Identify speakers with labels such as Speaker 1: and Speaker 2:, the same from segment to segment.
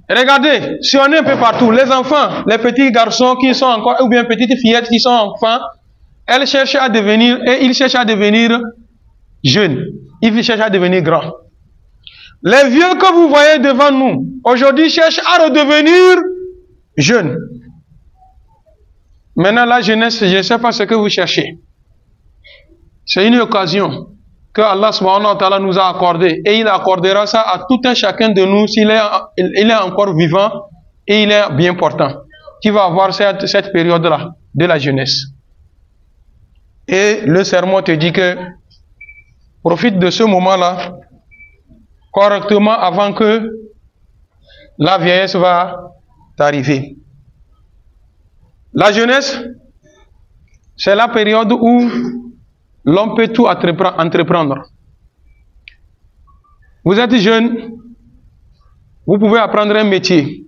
Speaker 1: Regardez, si on est un peu partout, les enfants, les petits garçons qui sont encore, ou bien petites fillettes qui sont enfants, elles cherchent à devenir, et ils cherchent à devenir jeunes. Ils cherchent à devenir grands. Les vieux que vous voyez devant nous, aujourd'hui, cherchent à redevenir jeunes. Maintenant, la jeunesse, je ne sais pas ce que vous cherchez. C'est une occasion que Allah subhanahu wa ta'ala nous a accordée. Et il accordera ça à tout un chacun de nous s'il est encore vivant et il est bien portant. Qui va avoir cette période-là de la jeunesse. Et le sermon te dit que profite de ce moment-là correctement avant que la vieillesse va t'arriver. La jeunesse, c'est la période où l'homme peut tout entreprendre. Vous êtes jeune, vous pouvez apprendre un métier.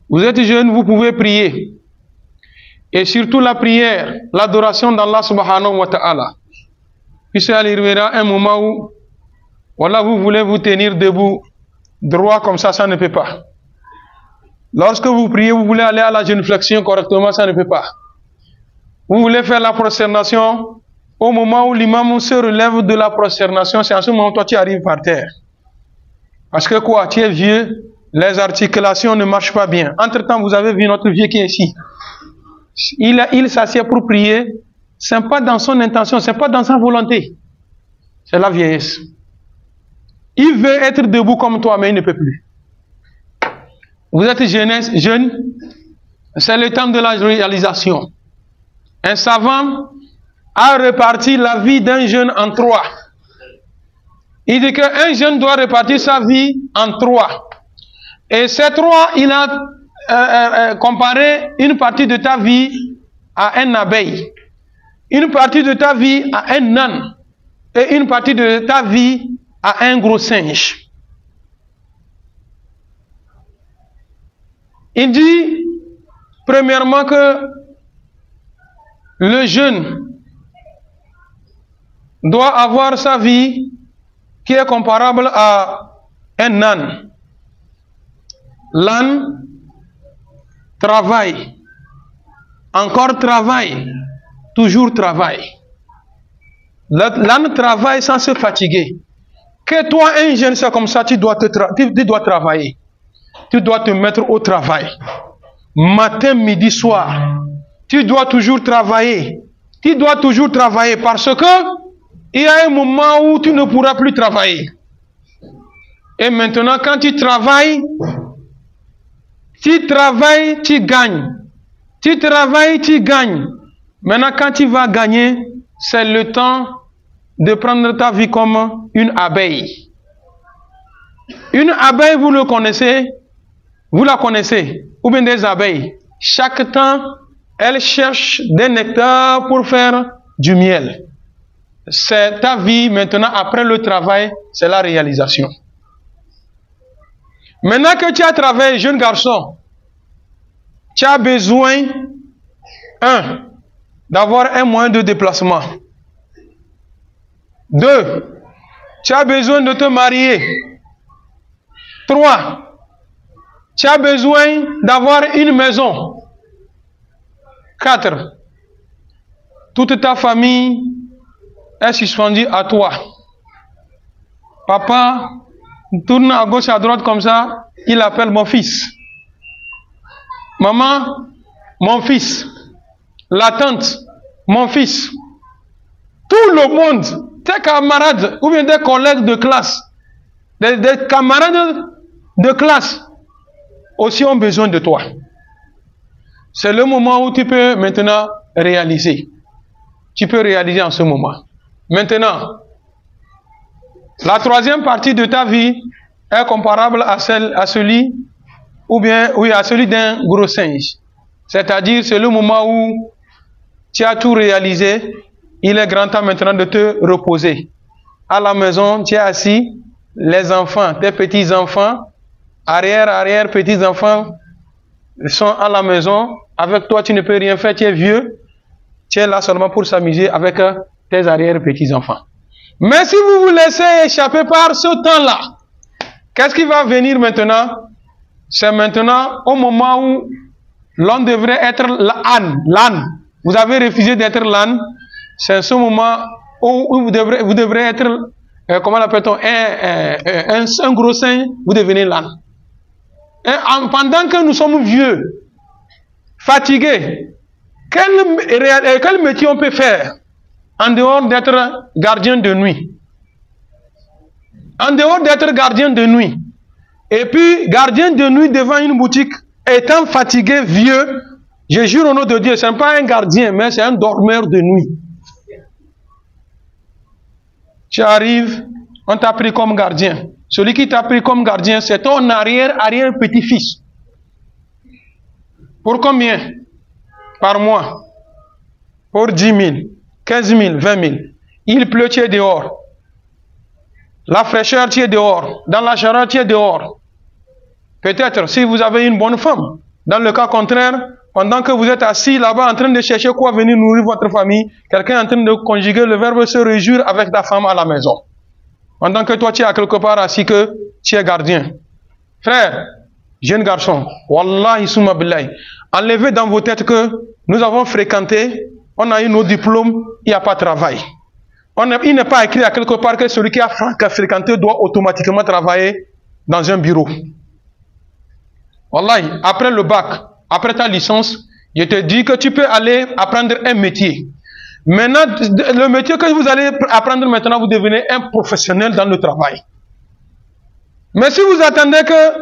Speaker 1: Vous êtes jeune, vous pouvez prier. Et surtout la prière, l'adoration d'Allah subhanahu wa ta'ala. Puisqu'il arrivera un moment où, voilà, vous voulez vous tenir debout, droit comme ça ne peut pas. Lorsque vous priez, vous voulez aller à la génuflexion correctement, ça ne peut pas. Vous voulez faire la prosternation, au moment où l'imam se relève de la prosternation, c'est en ce moment où toi tu arrives par terre. Parce que quoi, tu es vieux, les articulations ne marchent pas bien. Entre-temps, vous avez vu notre vieux qui est ici. Il s'assied pour prier, ce n'est pas dans son intention, ce n'est pas dans sa volonté. C'est la vieillesse. Il veut être debout comme toi, mais il ne peut plus. Vous êtes jeune, c'est le temps de la réalisation. Un savant a réparti la vie d'un jeune en 3. Il dit qu'un jeune doit répartir sa vie en 3. Et ces 3, il a comparé une partie de ta vie à un abeille, une partie de ta vie à un âne, et une partie de ta vie à un gros singe. Il dit, premièrement, que le jeune doit avoir sa vie qui est comparable à un âne. L'âne travaille, encore travaille, toujours travaille. L'âne travaille sans se fatiguer. Que toi, un jeune, c'est comme ça, tu dois travailler. Tu dois te mettre au travail. Matin, midi, soir. Tu dois toujours travailler. Tu dois toujours travailler parce que il y a un moment où tu ne pourras plus travailler. Et maintenant, quand tu travailles, tu gagnes. Tu travailles, tu gagnes. Maintenant, quand tu vas gagner, c'est le temps de prendre ta vie comme une abeille. Une abeille, vous le connaissez? Vous la connaissez? Ou bien des abeilles? Chaque temps, elles cherchent des nectars pour faire du miel. C'est ta vie maintenant, après le travail, c'est la réalisation. Maintenant que tu as travaillé, jeune garçon, tu as besoin, d'avoir un moyen de déplacement. 2, tu as besoin de te marier. 3, tu as besoin d'avoir une maison. 4, toute ta famille est suspendue à toi. Papa tourne à gauche, à droite comme ça, il appelle mon fils. Maman, mon fils. La tante, mon fils. Tout le monde, tes camarades ou bien des collègues de classe, des camarades de classe aussi ont besoin de toi. C'est le moment où tu peux maintenant réaliser. Tu peux réaliser en ce moment. Maintenant, la troisième partie de ta vie est comparable à celui d'un gros singe. C'est-à-dire, c'est le moment où tu as tout réalisé. Il est grand temps maintenant de te reposer. À la maison, tu es assis. Les enfants, tes petits-enfants, arrière, petits-enfants sont à la maison. Avec toi, tu ne peux rien faire. Tu es vieux. Tu es là seulement pour s'amuser avec tes arrière-petits-enfants. Mais si vous vous laissez échapper par ce temps-là, qu'est-ce qui va venir maintenant? c'est maintenant au moment où l'on devrait être l'âne. Vous avez refusé d'être l'âne. C'est ce moment où vous devrez être, comment l'appelle-t-on, un gros singe, vous devenez l'âne. Pendant que nous sommes vieux, fatigués, quel métier on peut faire en dehors d'être gardien de nuit? En dehors d'être gardien de nuit. Et puis, gardien de nuit devant une boutique, étant fatigué, vieux, je jure au nom de Dieu, ce n'est pas un gardien, mais c'est un dormeur de nuit. Tu arrives, on t'a pris comme gardien. Celui qui t'a pris comme gardien, c'est ton arrière-petit-fils. Pour combien? Par mois? Pour 10 000, 15 000, 20 000. Il pleut, tu es dehors. La fraîcheur, tu es dehors. Dans la chaleur, tu es dehors. Peut-être si vous avez une bonne femme. Dans le cas contraire, pendant que vous êtes assis là-bas en train de chercher quoi venir nourrir votre famille, quelqu'un est en train de conjuguer le verbe se réjouir avec ta femme à la maison. Pendant que toi tu es à quelque part assis que tu es gardien. Frère, jeune garçon, Wallahi summa billahi, enlevez dans vos têtes que nous avons fréquenté, on a eu nos diplômes, il n'y a pas de travail. Il n'est pas écrit à quelque part que celui qui a fréquenté doit automatiquement travailler dans un bureau. Wallahi, après le bac, après ta licence, je te dis que tu peux aller apprendre un métier. Maintenant, le métier que vous allez apprendre maintenant, vous devenez un professionnel dans le travail. Mais si vous attendez que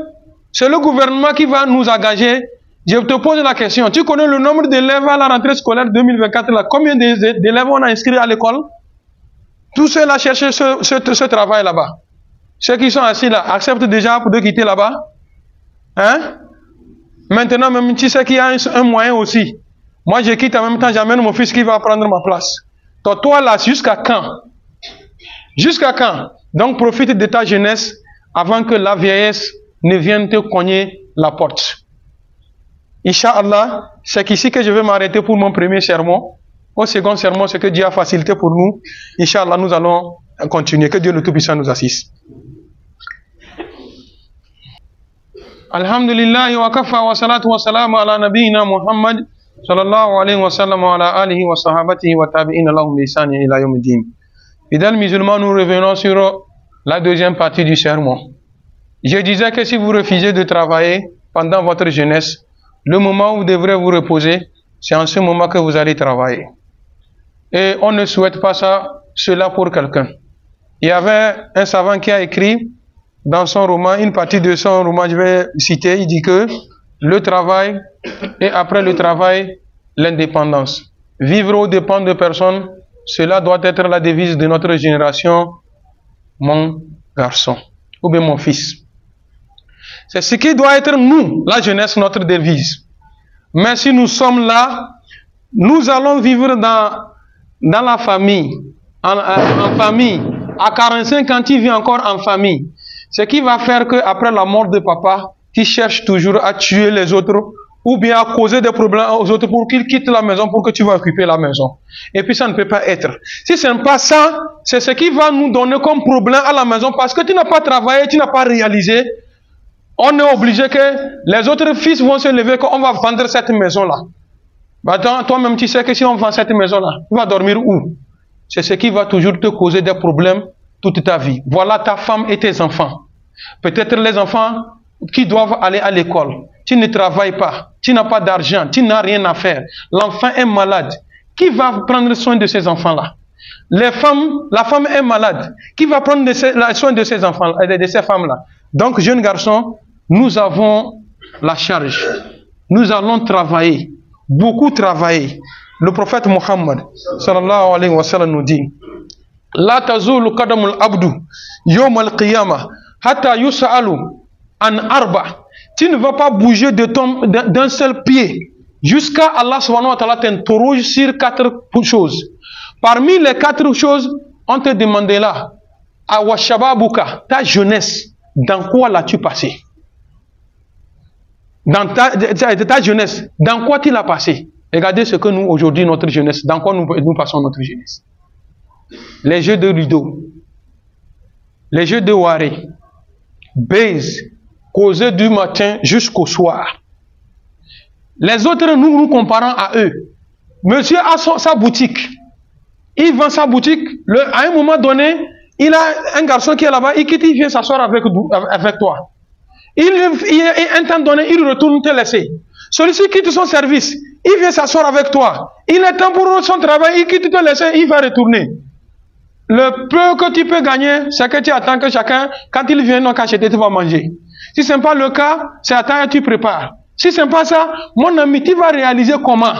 Speaker 1: c'est le gouvernement qui va nous engager, je te pose la question. Tu connais le nombre d'élèves à la rentrée scolaire 2024 là? Combien d'élèves on a inscrits à l'école? Tous ceux-là cherchent ce travail là-bas. Ceux qui sont assis là acceptent déjà de quitter là-bas. Hein? Maintenant, même tu sais qu'il y a un moyen aussi. Moi, je quitte en même temps, j'amène mon fils qui va prendre ma place. Toi là, jusqu'à quand? Jusqu'à quand? Donc, profite de ta jeunesse avant que la vieillesse ne vienne te cogner la porte. Inch'Allah, c'est qu'ici que je vais m'arrêter pour mon premier sermon. Au second sermon, c'est que Dieu a facilité pour nous. Inch'Allah, nous allons continuer. Que Dieu le Tout-Puissant nous assiste. Alhamdulillah wa kafa wa salatu wa salam ala nabiyyina Muhammad sallallahu alayhi wa sallam wa ala alihi wa sahabatihi wa tabi'ina lahum bi ihsan ila yawmiddin. Fidèles musulmans, nous revenons sur la deuxième partie du sermon. Je disais que si vous refusez de travailler pendant votre jeunesse, le moment où vous devrez vous reposer, c'est en ce moment que vous allez travailler. Et on ne souhaite pas cela pour quelqu'un. Il y avait un savant qui a écrit dans son roman, une partie de son roman, je vais citer, il dit que le travail et après le travail, l'indépendance. Vivre aux dépens de personnes, cela doit être la devise de notre génération, mon garçon, ou bien mon fils. C'est ce qui doit être nous, la jeunesse, notre devise. Mais si nous sommes là, nous allons vivre dans la famille, en famille. À 45 ans, tu vis encore en famille. Ce qui va faire qu'après la mort de papa, tu cherches toujours à tuer les autres ou bien à causer des problèmes aux autres pour qu'ils quittent la maison pour que tu vas occuper la maison. Et puis ça ne peut pas être. Si ce n'est pas ça, c'est ce qui va nous donner comme problème à la maison parce que tu n'as pas travaillé, tu n'as pas réalisé. On est obligé que les autres fils vont se lever qu'on va vendre cette maison-là. Bah, toi-même, tu sais que si on vend cette maison-là, tu vas dormir où? C'est ce qui va toujours te causer des problèmes toute ta vie. Voilà ta femme et tes enfants. Peut-être les enfants qui doivent aller à l'école. Tu ne travailles pas, tu n'as pas d'argent, tu n'as rien à faire. L'enfant est malade. Qui va prendre soin de ces enfants-là? La femme est malade. Qui va prendre soin de ces enfants, de ces femmes-là? Donc, jeunes garçons, nous avons la charge. Nous allons travailler. Beaucoup travailler. Le prophète Mohammed sallallahu alayhi wa sallam nous dit: La tazulu qadamul abdu yawm al-qiyamah hatta yus'alu an arba. Tu ne vas pas bouger d'un seul pied jusqu'à Allah subhanahu wa ta'ala t'interroge sur 4 choses. Parmi les 4 choses, on te demandait là, Awa shababuka, ta jeunesse, dans quoi l'as-tu passé? Dans ta jeunesse, dans quoi tu l'as passé? Regardez ce que nous, aujourd'hui, notre jeunesse, dans quoi nous passons notre jeunesse. Les jeux de ludo, les jeux de waré, base, causer du matin jusqu'au soir. Les autres, nous nous comparons à eux. Monsieur a sa boutique. Il vend sa boutique. À un moment donné, il a un garçon qui est là-bas, il quitte, il vient s'asseoir avec toi. Un temps donné, il retourne te laisser. Celui-ci quitte son service, il vient s'asseoir avec toi. Il est temps pour son travail, il quitte te laisser, il va retourner. Le peu que tu peux gagner, c'est que tu attends que chacun, quand il vient, non, acheter, tu vas manger. Si ce n'est pas le cas, c'est attends et tu prépares. Si ce n'est pas ça, mon ami, tu vas réaliser comment?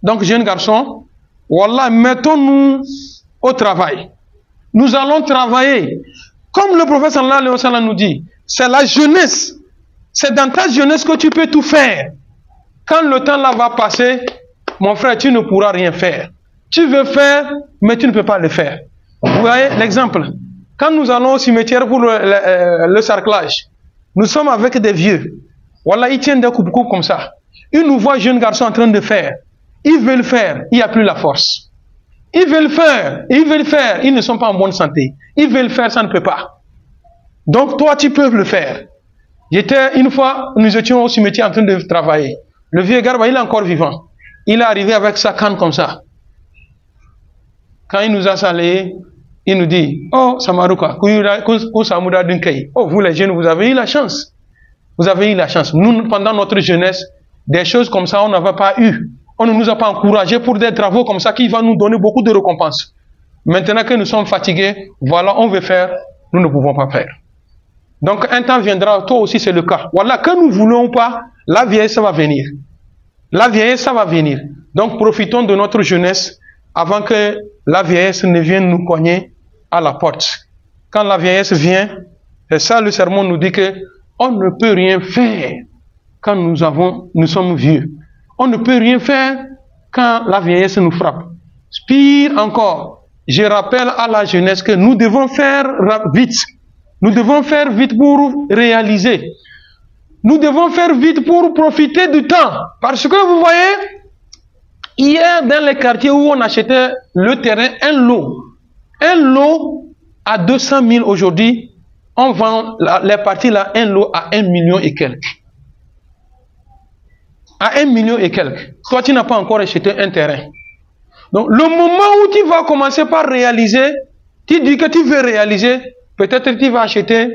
Speaker 1: Donc, jeune garçon, wallah, mettons-nous au travail. Nous allons travailler. Comme le prophète sallallahu alayhi wa sallam nous dit, c'est la jeunesse. C'est dans ta jeunesse que tu peux tout faire. Quand le temps là va passer, mon frère, tu ne pourras rien faire. Tu veux faire, mais tu ne peux pas le faire. Vous voyez l'exemple. Quand nous allons au cimetière pour le cerclage, nous sommes avec des vieux. Voilà, ils tiennent des coupes-coupes comme ça. Ils nous voient jeunes garçons en train de faire. Ils veulent faire, il n'y a plus la force. Ils veulent faire, ils ne sont pas en bonne santé. Ils veulent faire, ça ne peut pas. Donc toi, tu peux le faire. Une fois, nous étions au cimetière en train de travailler. Le vieux garba, il est encore vivant. Il est arrivé avec sa canne comme ça. Quand il nous a salué, il nous dit, oh, Samaruka, oh, vous les jeunes, vous avez eu la chance. Vous avez eu la chance. Nous, pendant notre jeunesse, des choses comme ça, on n'avait pas eu. On ne nous a pas encouragés pour des travaux comme ça qui vont nous donner beaucoup de récompenses. Maintenant que nous sommes fatigués, voilà, on veut faire, nous ne pouvons pas faire. Donc un temps viendra, toi aussi c'est le cas. Voilà, que nous voulons ou pas, la vieillesse ça va venir. La vieillesse ça va venir. Donc profitons de notre jeunesse avant que la vieillesse ne vienne nous cogner à la porte. Quand la vieillesse vient, c'est ça le sermon nous dit que on ne peut rien faire quand nous sommes vieux. On ne peut rien faire quand la vieillesse nous frappe. Pire encore, je rappelle à la jeunesse que nous devons faire vite. Nous devons faire vite pour réaliser. Nous devons faire vite pour profiter du temps. Parce que vous voyez, hier dans les quartiers où on achetait le terrain, un lot à 200 000 aujourd'hui, on vend les parties là, un lot à 1 million et quelques. À 1 million et quelques. Toi, tu n'as pas encore acheté un terrain. Donc, le moment où tu vas commencer par réaliser, tu dis que tu veux réaliser, peut-être que tu vas acheter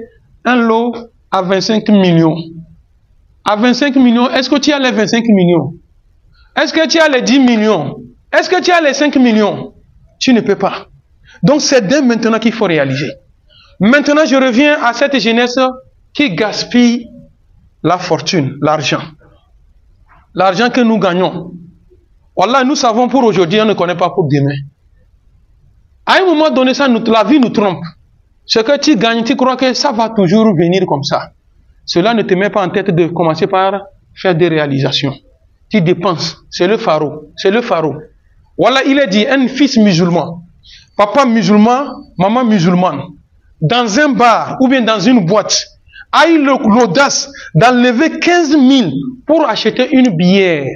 Speaker 1: un lot à 25 millions. À 25 millions, est-ce que tu as les 25 millions? Est-ce que tu as les 10 millions? Est-ce que tu as les 5 millions? Tu ne peux pas. Donc, c'est dès maintenant qu'il faut réaliser. Maintenant, je reviens à cette jeunesse qui gaspille la fortune, l'argent. L'argent que nous gagnons. Wallah, nous savons pour aujourd'hui, on ne connaît pas pour demain. À un moment donné, la vie nous trompe. Ce que tu gagnes, tu crois que ça va toujours venir comme ça. Cela ne te met pas en tête de commencer par faire des réalisations. Tu dépenses. C'est le pharaon. C'est le pharaon. Voilà, il est dit, un fils musulman, papa musulman, maman musulmane, dans un bar ou bien dans une boîte, a eu l'audace d'enlever 15 000 pour acheter une bière.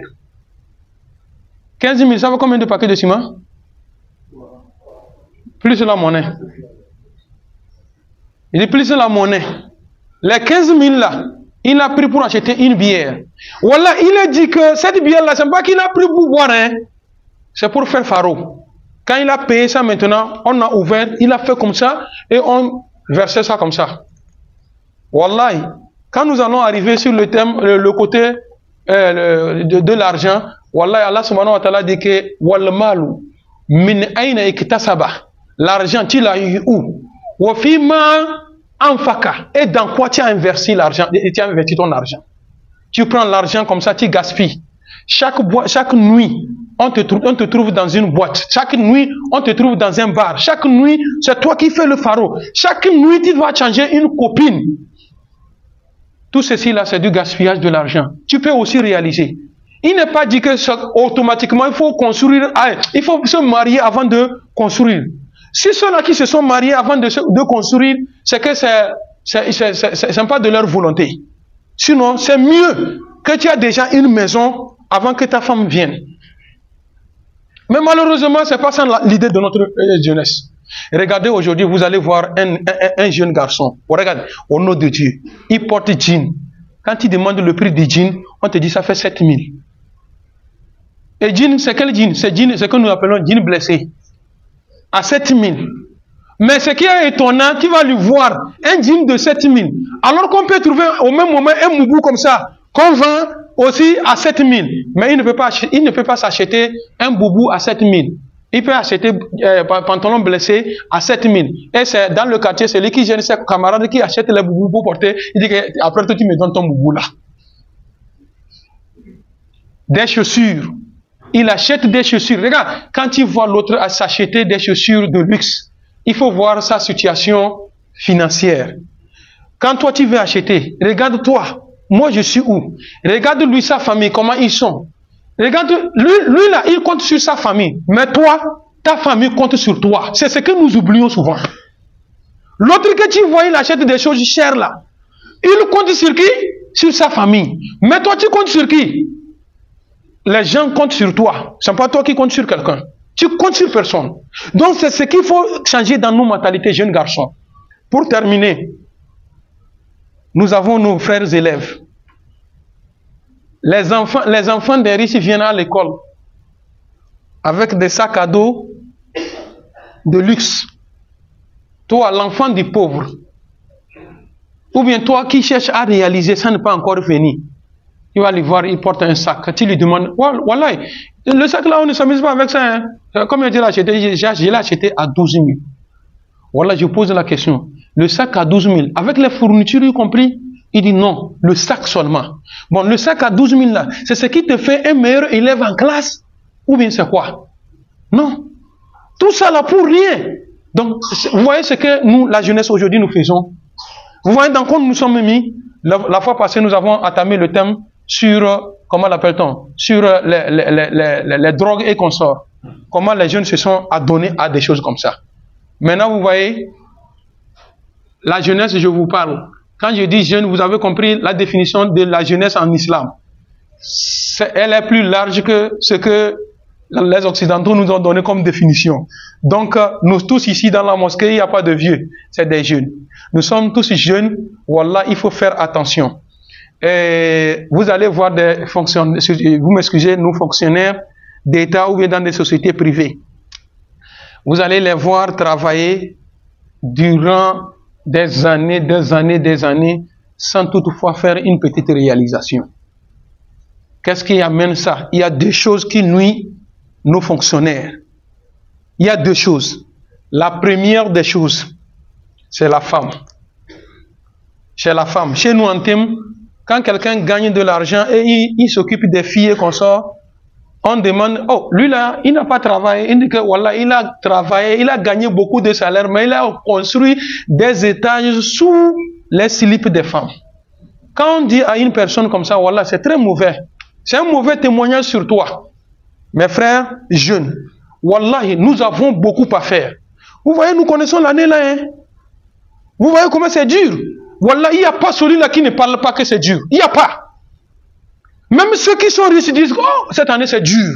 Speaker 1: 15 000, ça vaut combien de paquets de ciment? Plus la monnaie. Il est plus la monnaie. Les 15 000 là, il a pris pour acheter une bière. Voilà, il a dit que cette bière là, c'est pas qu'il a pris pour boire, hein. C'est pour faire pharaon. Quand il a payé ça maintenant, on a ouvert, il a fait comme ça et on versait ça comme ça. Wallahi, quand nous allons arriver sur le thème, le côté de l'argent, Wallahi, Allah subhanahu wa ta'ala dit que wal malu min ayna iktasaba. L'argent, tu l'as eu où? Wa fima anfaka. Et dans quoi tu as investi l'argent? Tu as investi ton argent. Tu prends l'argent comme ça, tu gaspilles. Chaque nuit, on te trouve dans une boîte. Chaque nuit, on te trouve dans un bar. Chaque nuit, c'est toi qui fais le pharaon. Chaque nuit, tu dois changer une copine. Tout ceci là, c'est du gaspillage de l'argent. Tu peux aussi réaliser. Il n'est pas dit que automatiquement il faut construire, il faut se marier avant de construire. Si ceux-là qui se sont mariés avant de construire, c'est que c'est pas de leur volonté. Sinon, c'est mieux que tu aies déjà une maison avant que ta femme vienne. Mais malheureusement, c'est pas ça l'idée de notre jeunesse. Regardez aujourd'hui, vous allez voir un jeune garçon. Regardez, au nom de Dieu, il porte jean. Quand il demande le prix du jean, on te dit ça fait 7 000. Et jean, c'est quel jean? C'est jean, c'est ce que nous appelons jean blessé. À 7 000. Mais ce qui est étonnant, tu vas lui voir un jean de 7 000. Alors qu'on peut trouver au même moment un moubou comme ça, qu'on vend aussi à 7 000. Mais il ne peut pas s'acheter un boubou à 7 000. Il peut acheter pantalon blessé à 7 000. Et c'est dans le quartier, c'est lui qui gêne ses camarades qui achète les boubous pour porter. Il dit que après toi, tu me donnes ton boubou là. Des chaussures. Il achète des chaussures. Regarde, quand il voit l'autre s'acheter des chaussures de luxe, il faut voir sa situation financière. Quand toi tu veux acheter, regarde-toi. Moi je suis où? Regarde lui sa famille, comment ils sont. Regarde, lui là, il compte sur sa famille. Mais toi, ta famille compte sur toi. C'est ce que nous oublions souvent. L'autre que tu vois, il achète des choses chères là. Il compte sur qui? Sur sa famille. Mais toi, tu comptes sur qui? Les gens comptent sur toi. Ce n'est pas toi qui comptes sur quelqu'un. Tu comptes sur personne. Donc, c'est ce qu'il faut changer dans nos mentalités, jeunes garçons. Pour terminer, nous avons nos frères élèves. Les enfants des riches viennent à l'école avec des sacs à dos de luxe. Toi, l'enfant du pauvre, ou bien toi qui cherches à réaliser, ça n'est pas encore fini. Tu vas lui voir, il porte un sac. Tu lui demandes, voilà, le sac là, on ne s'amuse pas avec ça. Hein. Comme je l'ai acheté, je l'ai acheté à 12 000. Voilà, je pose la question. Le sac à 12 000, avec les fournitures y compris? Il dit non, le sac seulement. Bon, le sac à 12 000 là, c'est ce qui te fait un meilleur élève en classe? Ou bien c'est quoi? Non. Tout ça là pour rien. Donc, vous voyez ce que nous, la jeunesse aujourd'hui, nous faisons? Vous voyez dans quoi nous sommes mis? La fois passée, nous avons entamé le thème sur, comment l'appelle-t-on? Sur les drogues et consorts. Comment les jeunes se sont adonnés à des choses comme ça. Maintenant, vous voyez, la jeunesse, je vous parle. Quand je dis jeune, vous avez compris la définition de la jeunesse en islam. Elle est plus large que ce que les Occidentaux nous ont donné comme définition. Donc, nous tous ici dans la mosquée, il n'y a pas de vieux, c'est des jeunes. Nous sommes tous jeunes, wallah, il faut faire attention. Et vous allez voir des fonctionnaires, vous m'excusez, nos fonctionnaires d'État ou bien dans des sociétés privées. Vous allez les voir travailler durant des années, sans toutefois faire une petite réalisation. Qu'est-ce qui amène ça? Il y a deux choses qui nuisent nos fonctionnaires. Il y a deux choses. La première des choses, c'est la femme. Chez la femme, chez nous en Tim, quand quelqu'un gagne de l'argent et il s'occupe des filles et qu'on sort, on demande, oh, lui là, il n'a pas travaillé. Il dit que, voilà, il a travaillé, il a gagné beaucoup de salaire, mais il a construit des étages sous les slips des femmes. Quand on dit à une personne comme ça, voilà, c'est très mauvais. C'est un mauvais témoignage sur toi. Mes frères jeunes, wallahi, nous avons beaucoup à faire. Vous voyez, nous connaissons l'année là, hein? Vous voyez comment c'est dur? Wallahi, il n'y a pas celui-là qui ne parle pas que c'est dur. Il n'y a pas. Même ceux qui sont riches disent, oh, cette année c'est dur.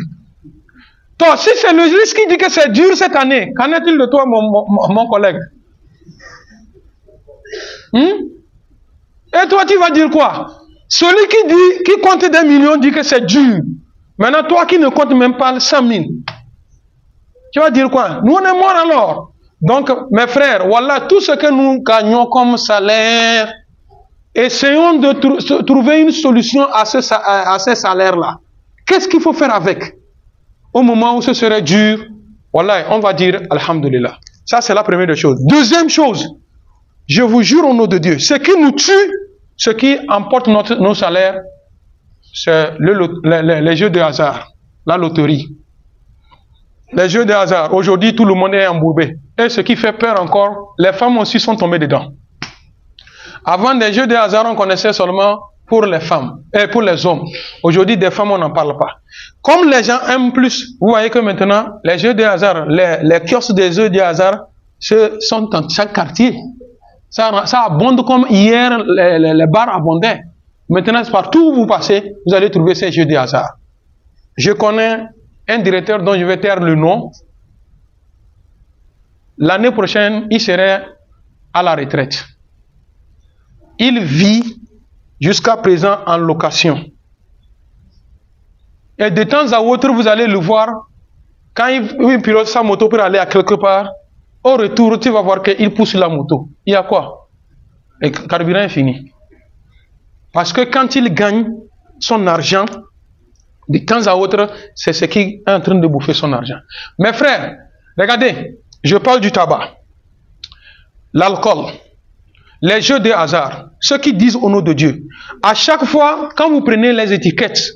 Speaker 1: Toi, si c'est le riche qui dit que c'est dur cette année, qu'en est-il de toi, mon collègue? Et toi, tu vas dire quoi? Celui qui compte des millions dit que c'est dur. Maintenant, toi qui ne comptes même pas 100 000, tu vas dire quoi? Nous, on est morts alors. Donc, mes frères, voilà, tout ce que nous gagnons comme salaire, essayons de trouver une solution à ces salaires-là. Qu'est-ce qu'il faut faire avec? Au moment où ce serait dur, voilà, on va dire Alhamdulillah. Ça, c'est la première des choses. Deuxième chose, je vous jure au nom de Dieu, ce qui nous tue, ce qui emporte nos salaires, c'est les jeux de hasard, la loterie. Les jeux de hasard, aujourd'hui, tout le monde est embourbé. Et ce qui fait peur encore, les femmes aussi sont tombées dedans. Avant, des jeux de hasard, on connaissait seulement pour les femmes et pour les hommes. Aujourd'hui, des femmes, on n'en parle pas. Comme les gens aiment plus, vous voyez que maintenant, les jeux de hasard, les kiosques des jeux de hasard sont dans chaque quartier. Ça abonde comme hier, les bars abondaient. Maintenant, partout où vous passez, vous allez trouver ces jeux de hasard. Je connais un directeur dont je vais taire le nom. l'année prochaine, il serait à la retraite. Il vit jusqu'à présent en location. Et de temps à autre, vous allez le voir, quand il pilote sa moto pour aller à quelque part, au retour, tu vas voir qu'il pousse la moto. Il y a quoi? Le carburant est fini. Parce que quand il gagne son argent, de temps à autre, c'est ce qui est en train de bouffer son argent. Mes frères, regardez, je parle du tabac, l'alcool, les jeux de hasard, ceux qui disent au nom de Dieu. À chaque fois, quand vous prenez les étiquettes,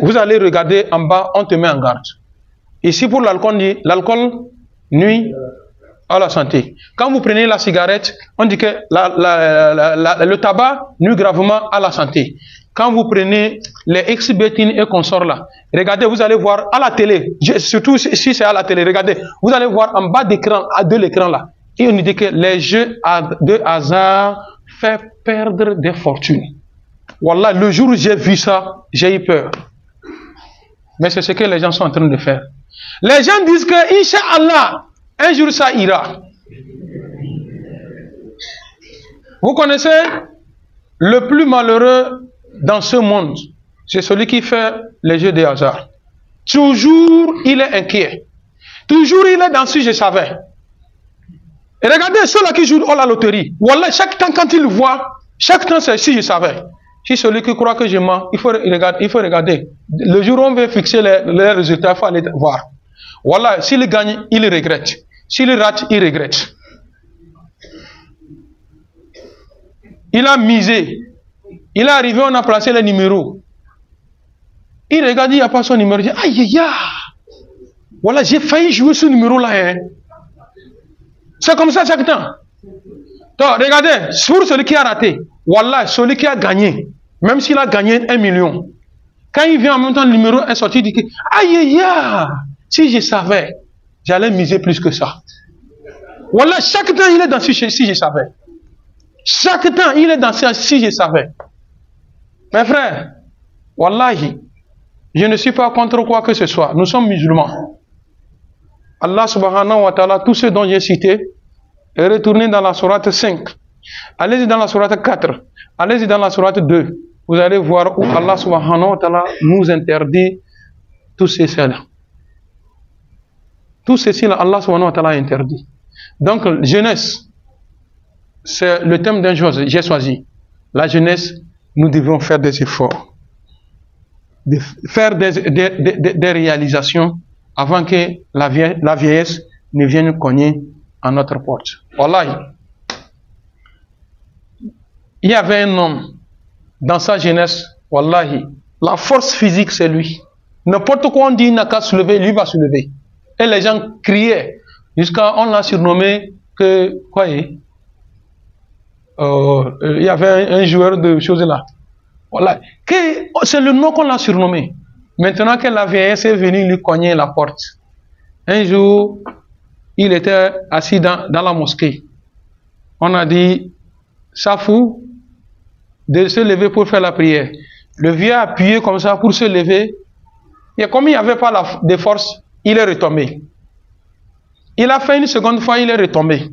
Speaker 1: vous allez regarder en bas, on te met en garde. Ici, pour l'alcool, on dit l'alcool nuit à la santé. Quand vous prenez la cigarette, on dit que le tabac nuit gravement à la santé. Quand vous prenez les ex-bétines et consorts là, regardez, vous allez voir à la télé, surtout si c'est à la télé, regardez, vous allez voir en bas d'écran, de l'écran là, et on dit que les jeux de hasard font perdre des fortunes. Wallah, le jour où j'ai vu ça, j'ai eu peur. Mais c'est ce que les gens sont en train de faire. Les gens disent que, Inch'Allah, un jour ça ira. Vous connaissez le plus malheureux dans ce monde, c'est celui qui fait les jeux de hasard. Toujours, il est inquiet. Toujours, il est dans ce je savais. Et regardez ceux-là qui jouent à la loterie. Wallah, chaque temps quand il voit, chaque temps c'est si je savais. Si celui qui croit que je mens, il faut regarder. Le jour où on veut fixer les résultats, il faut aller voir. Wallah, s'il gagne, il regrette. S'il rate, il regrette. Il a misé. Il est arrivé, on a placé les numéros. Il regarde, il n'y a pas son numéro. Il dit, aïe, aïe, aïe. Voilà, j'ai failli jouer ce numéro-là. Hein. C'est comme ça chaque temps. Donc, regardez, sur celui qui a raté, voilà, celui qui a gagné, même s'il a gagné 1 million, quand il vient en même temps, le numéro est sorti, il dit, aïe, aïe, aïe, si je savais, j'allais miser plus que ça. Voilà, chaque temps, il est dans si je savais. Chaque temps, il est dans si je savais. Mes frères, wallahi, je ne suis pas contre quoi que ce soit. Nous sommes musulmans. Allah subhanahu wa ta'ala, tous ceux dont j'ai cité, est retourné dans la sourate 5. Allez-y dans la sourate 4. Allez-y dans la sourate 2. Vous allez voir où Allah subhanahu wa ta'ala nous interdit tous ces là. Tout ceci là, Allah subhanahu wa ta'ala interdit. Donc, jeunesse, c'est le thème d'un jour, j'ai choisi. La jeunesse, nous devons faire des efforts, faire des réalisations avant que la vieillesse ne vienne cogner à notre porte. Wallahi, il y avait un homme dans sa jeunesse, wallahi, la force physique c'est lui. N'importe quoi on dit, il n'a qu'à se lever, lui va se lever. Et les gens criaient, jusqu'à on l'a surnommé que, quoi il y avait un joueur de choses là. Voilà. C'est le nom qu'on l'a surnommé. Maintenant que la vieillesse est venue lui cogner la porte. Un jour, il était assis dans la mosquée. On a dit, ça fout de se lever pour faire la prière. Le vieux a appuyé comme ça pour se lever. Et comme il n'y avait pas de force, il est retombé. Il a fait une seconde fois, il est retombé.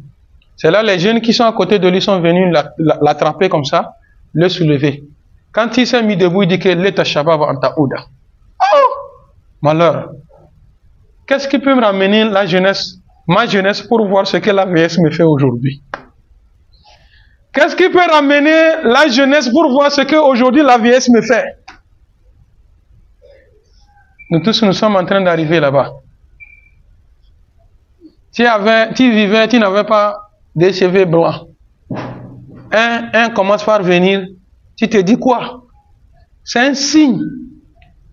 Speaker 1: C'est là les jeunes qui sont à côté de lui sont venus l'attraper comme ça, le soulever. Quand il s'est mis debout, il dit que l'état shabab anta ouda. Oh! Malheur. Qu'est-ce qui peut me ramener la jeunesse, ma jeunesse, pour voir ce que la vieillesse me fait aujourd'hui? Qu'est-ce qui peut ramener la jeunesse pour voir ce que aujourd'hui la vieillesse me fait? Nous tous, nous sommes en train d'arriver là-bas. Tu vivais, tu n'avais pas des cheveux blancs. Un commence par venir, tu te dis quoi? C'est un signe.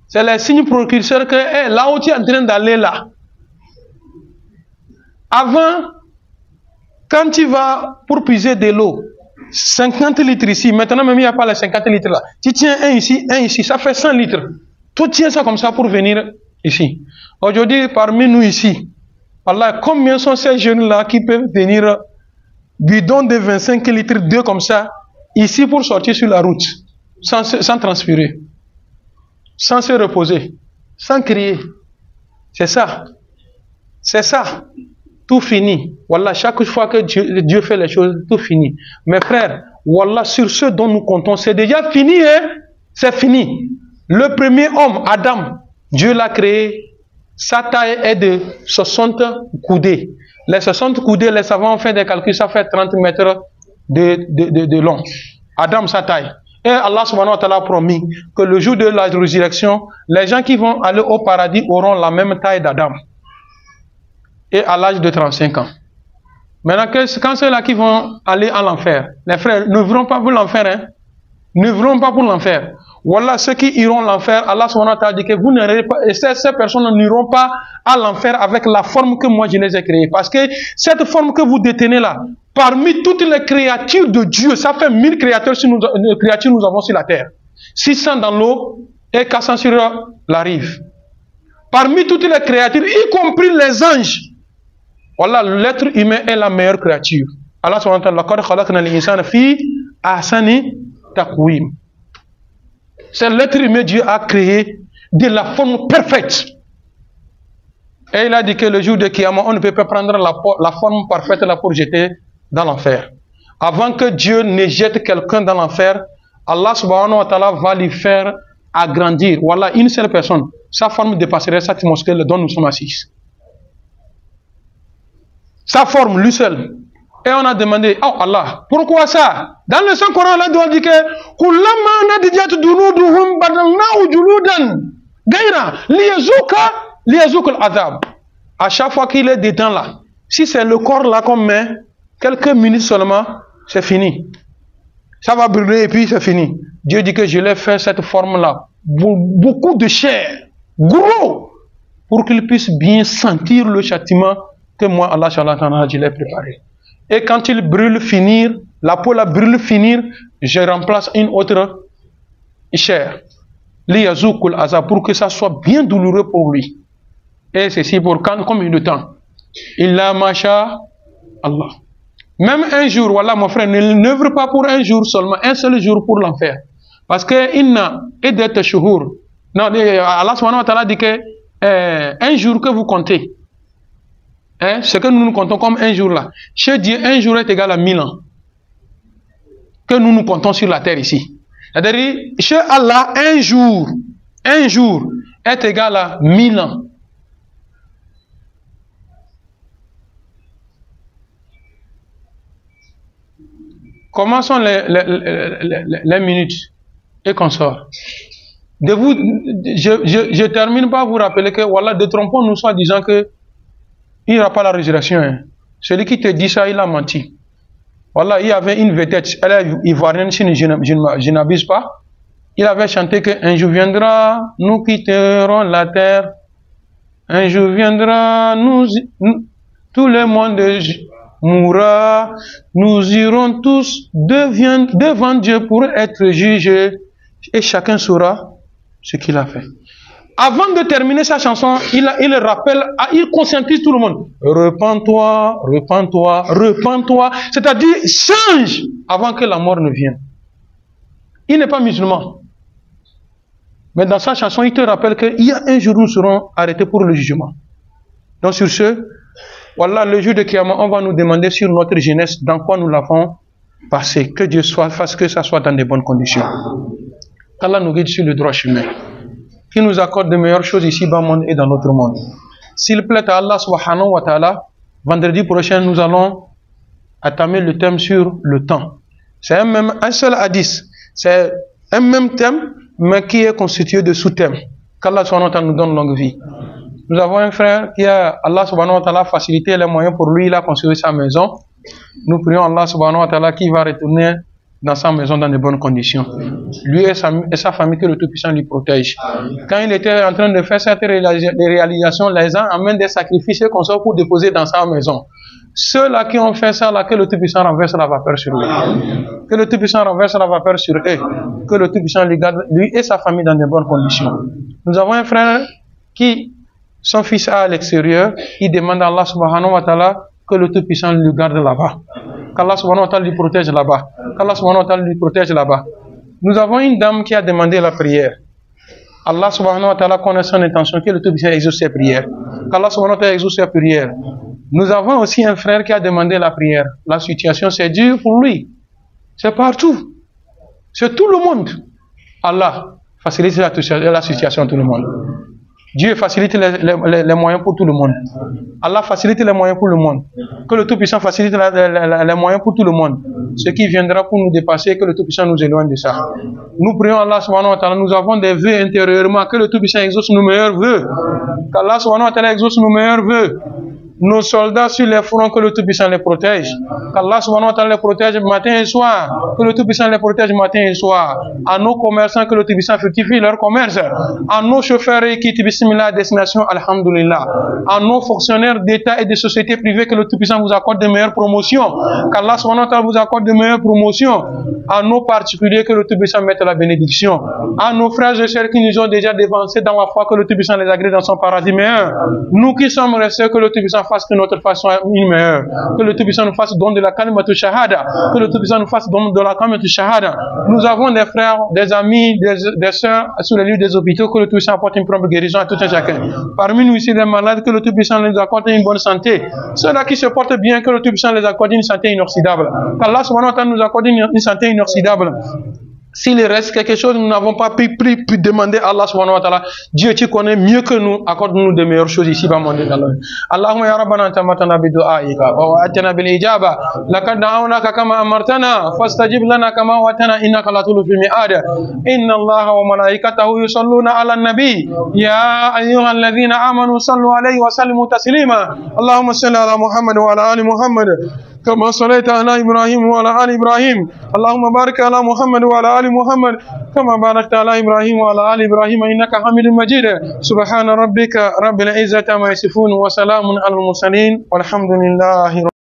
Speaker 1: C'est le signe précurseur que là où tu es en train d'aller là. Avant, quand tu vas pour puiser de l'eau, 50 litres ici, maintenant même il n'y a pas les 50 litres là. Tu tiens un ici, ça fait 100 litres. Tu tiens ça comme ça pour venir ici. Aujourd'hui, parmi nous ici, Allah, combien sont ces jeunes-là qui peuvent venir bidon de 25 litres d'eau comme ça, ici pour sortir sur la route, sans transpirer, sans se reposer, sans crier. C'est ça. C'est ça. tout finit. Wallah, chaque fois que Dieu fait les choses, tout finit. Mes frères, Wallah, sur ce dont nous comptons, c'est déjà fini, hein? C'est fini. Le premier homme, Adam, Dieu l'a créé. Sa taille est de 60 coudées. Les 60 coudées, les savants ont fait des calculs, ça fait 30 mètres de long. Adam, sa taille. Et Allah subhanahu wa ta'ala a promis que le jour de la résurrection, les gens qui vont aller au paradis auront la même taille d'Adam. Et à l'âge de 35 ans. Maintenant, quand ceux-là qui vont aller à l'enfer, les frères, ne verront pas pour l'enfer, hein? Ne verront pas pour l'enfer. Voilà, ceux qui iront à l'enfer, Allah subhanahu wa ta'ala dit que vous n'irez pas, et ces personnes n'iront pas à l'enfer avec la forme que moi je les ai créées. Parce que cette forme que vous détenez là, parmi toutes les créatures de Dieu, ça fait 1000 créatures nous avons sur la terre. 600 dans l'eau et 400 sur la rive. Parmi toutes les créatures, y compris les anges, voilà, l'être humain est la meilleure créature. Allah subhanahu wa ta'ala, c'est l'être humain, Dieu a créé de la forme parfaite. Et il a dit que le jour de Kiyama, on ne peut pas prendre la forme parfaite là pour jeter dans l'enfer. Avant que Dieu ne jette quelqu'un dans l'enfer, Allah subhanahu wa ta'ala va lui faire agrandir. Voilà, une seule personne. Sa forme dépasserait cette atmosphère dont nous sommes assis. Sa forme, lui seul. Et on a demandé, oh Allah, pourquoi ça? Dans le Saint-Coran, Allah doit dire que à chaque fois qu'il est dedans là, si c'est le corps là qu'on met, quelques minutes seulement, c'est fini. Ça va brûler et puis c'est fini. Dieu dit que je l'ai fait cette forme-là, beaucoup de chair, gros, pour qu'il puisse bien sentir le châtiment que moi, Allah, je l'ai préparé. Et quand il brûle finir, la peau la brûle finir, je remplace une autre chair. Pour que ça soit bien douloureux pour lui. Et ceci pour combien de temps? Il a macha Allah. Même un jour, voilà mon frère, n'œuvre pas pour un jour seulement, un seul jour pour l'enfer. Parce que inna edet shuhur. Non, Allah subhanahu wa ta'ala dit que un jour que vous comptez, hein, ce que nous comptons comme un jour là, chez Dieu, un jour est égal à 1000 ans. Que nous comptons sur la terre ici. C'est-à-dire, chez Allah, un jour est égal à 1000 ans. Comment sont les minutes et qu'on sort? Je termine par vous rappeler que, voilà, détrompons-nous soit disant que il n'y aura pas la résurrection. Hein. Celui qui te dit ça, il a menti. Voilà, il y avait une vedette, elle est ivoirienne, si je n'abuse pas. Il avait chanté qu'un jour viendra, nous quitterons la terre. Un jour viendra, tout le monde mourra. Nous irons tous devant Dieu pour être jugés. Et chacun saura ce qu'il a fait. Avant de terminer sa chanson, il rappelle, il conscientise tout le monde. Repens-toi, repens-toi, repens-toi. C'est-à-dire, change avant que la mort ne vienne. Il n'est pas musulman. Mais dans sa chanson, il te rappelle qu'il y a un jour où nous serons arrêtés pour le jugement. Donc sur ce, voilà, le jour de Kiyama, on va nous demander sur notre jeunesse, dans quoi nous l'avons passé. Que Dieu fasse que ça soit dans de bonnes conditions. Qu'Allah nous guide sur le droit chemin. Qui nous accorde de meilleures choses ici dans le monde et dans notre monde. S'il plaît à Allah subhanahu wa ta'ala, vendredi prochain, nous allons attamer le thème sur le temps. C'est un seul hadith. C'est un même thème, mais qui est constitué de sous-thèmes. Qu'Allah subhanahu wa ta'ala nous donne longue vie. Nous avons un frère qui a, Allah subhanahu wa ta'ala, facilité les moyens pour lui, il a construit sa maison. Nous prions Allah subhanahu wa ta'ala qui va retourner dans sa maison dans de bonnes conditions. Lui et sa famille, que le Tout-Puissant lui protège. Quand il était en train de faire cette réalisation, les gens amènent des sacrifices qu'on sort pour déposer dans sa maison. Ceux-là qui ont fait ça, là, que le Tout-Puissant renverse la vapeur sur eux. Que le Tout-Puissant renverse la vapeur sur eux. Que le Tout-Puissant lui garde, lui et sa famille dans de bonnes conditions. Nous avons un frère qui, son fils est à l'extérieur, il demande à Allah subhanahu wa ta'ala que le Tout-Puissant lui garde là-bas. Qu'Allah subhanahu wa ta'ala lui protège là-bas. Qu'Allah subhanahu wa ta'ala lui protège là-bas. Nous avons une dame qui a demandé la prière. Allah subhanahu wa ta'ala connaît son intention, que le Tout-Puissant exauce ses prières. qu'Allah subhanahu wa ta'ala exauce sa prière. Nous avons aussi un frère qui a demandé la prière. La situation c'est dur pour lui. C'est partout. C'est tout le monde. Allah facilite la situation de tout le monde. Dieu facilite les moyens pour tout le monde. Allah facilite les moyens pour le monde. Que le Tout-Puissant facilite les moyens pour tout le monde. Ce qui viendra pour nous dépasser, que le Tout-Puissant nous éloigne de ça. Nous prions Allah subhanahu wa ta'ala, nous avons des vœux intérieurement, que le Tout-Puissant exauce nos meilleurs vœux. Qu'Allah subhanahu wa ta'ala exauce nos meilleurs vœux. Nos soldats sur les fronts, que le Tout-Puissant les protège. Qu'Allah subhanahu wa ta'ala les protège matin et soir. Que le Tout-Puissant les protège matin et soir. À nos commerçants, que le Tout-Puissant fructifie leur commerce. À nos chauffeurs et qui bismillah à destination, alhamdulillah. À nos fonctionnaires d'État et de sociétés privées, que le Tout-Puissant vous accorde de meilleures promotions. Qu'Allah subhanahu wa ta'ala vous accorde de meilleures promotions. À nos particuliers, que le Tout-Puissant mette la bénédiction. À nos frères et sœurs qui nous ont déjà dévancés dans la foi, que le Tout-Puissant les agrée dans son paradis meilleur. Nous qui sommes restés, que le Tout-Puissant fasse que notre façon soit une meilleure. Que le Tout-Puissant nous fasse don de la kalimatu shahada. Que le Tout-Puissant nous fasse don de la kalimatu shahada. Nous avons des frères, des amis, des sœurs sur les lieux des hôpitaux. Que le Tout-Puissant apporte une propre guérison à tout un chacun. Parmi nous ici, les malades, que le Tout-Puissant nous accorde une bonne santé. Ceux-là qui se portent bien, que le Tout-Puissant les accorde une santé inoxydable. Qu'Allah subhanahu wa ta'ala nous accorde une santé inoxydable. S'il reste quelque chose, nous n'avons pas pu demander à Allah subhanahu wa ta'ala. Dieu, tu connais mieux que nous, accorde-nous de meilleures choses ici, va demander d'Allah. Allahumma ya rabbana antamatana bidu'aika, wa wa'atana bil ijaba, laqad da'awnaka kama amartana, fastajib lana kama wa'atana, innaka la tulufil mi'ad. Inna Allaha wa malaikatahu yusalluna ala nabi, ya ayyuhalladhina amanu sallu alayhi wa sallimu taslima. Allahumma salli ala Muhammad wa ala ali Muhammad. كما صليت على إبراهيم وعلى آل إبراهيم اللهم بارك على محمد وعلى آل محمد كما باركت على إبراهيم وعلى آل إبراهيم إنك حميد مجيد سبحان ربك رب العزة عما يصفون وسلام على المرسلين والحمد لله